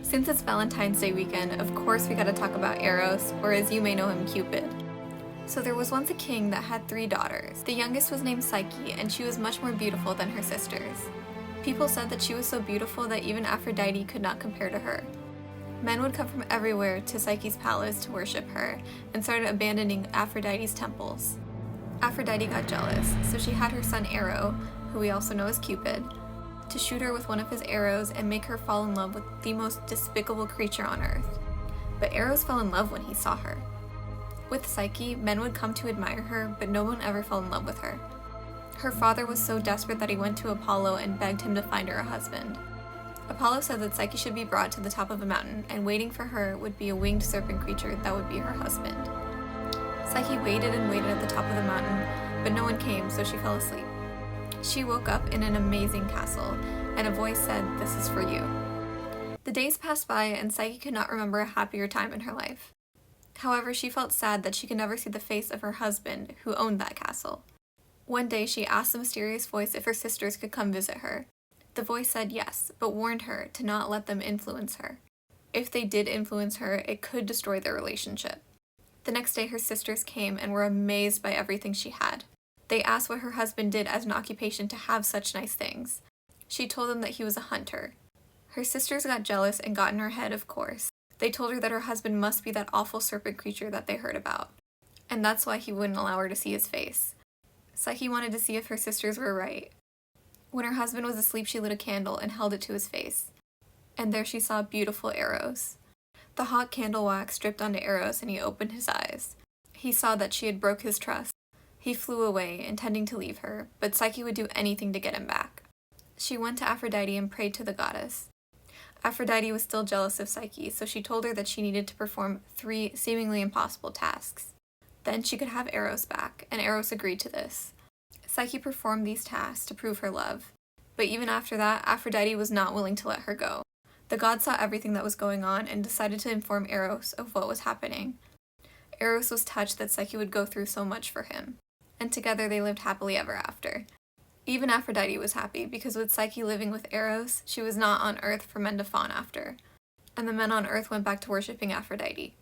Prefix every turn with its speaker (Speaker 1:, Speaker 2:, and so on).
Speaker 1: Since it's Valentine's Day weekend, of course we gotta talk about Eros, or as you may know him, Cupid. So there was once a king that had 3 daughters. The youngest was named Psyche, and she was much more beautiful than her sisters. People said that she was so beautiful that even Aphrodite could not compare to her. Men would come from everywhere to Psyche's palace to worship her, and started abandoning Aphrodite's temples. Aphrodite got jealous, so she had her son Eros, who we also know as Cupid, to shoot her with one of his arrows and make her fall in love with the most despicable creature on earth. But Eros fell in love when he saw her. With Psyche, men would come to admire her, but no one ever fell in love with her. Her father was so desperate that he went to Apollo and begged him to find her a husband. Apollo said that Psyche should be brought to the top of a mountain, and waiting for her would be a winged serpent creature that would be her husband. Psyche waited and waited at the top of the mountain, but no one came, so she fell asleep. She woke up in an amazing castle, and a voice said, "This is for you." The days passed by, and Psyche could not remember a happier time in her life. However, she felt sad that she could never see the face of her husband, who owned that castle. One day, she asked the mysterious voice if her sisters could come visit her. The voice said yes, but warned her to not let them influence her. If they did influence her, it could destroy their relationship. The next day, her sisters came and were amazed by everything she had. They asked what her husband did as an occupation to have such nice things. She told them that he was a hunter. Her sisters got jealous and got in her head, of course. They told her that her husband must be that awful serpent creature that they heard about, and that's why he wouldn't allow her to see his face. Psyche wanted to see if her sisters were right. When her husband was asleep, she lit a candle and held it to his face, and there she saw beautiful Eros. The hot candle wax dripped onto Eros, and he opened his eyes. He saw that she had broke his trust. He flew away, intending to leave her, but Psyche would do anything to get him back. She went to Aphrodite and prayed to the goddess. Aphrodite was still jealous of Psyche, so she told her that she needed to perform 3 seemingly impossible tasks. Then she could have Eros back, and Eros agreed to this. Psyche performed these tasks to prove her love, but even after that, Aphrodite was not willing to let her go. The god saw everything that was going on and decided to inform Eros of what was happening. Eros was touched that Psyche would go through so much for him, and together they lived happily ever after. Even Aphrodite was happy, because with Psyche living with Eros, she was not on Earth for men to fawn after, and the men on Earth went back to worshipping Aphrodite.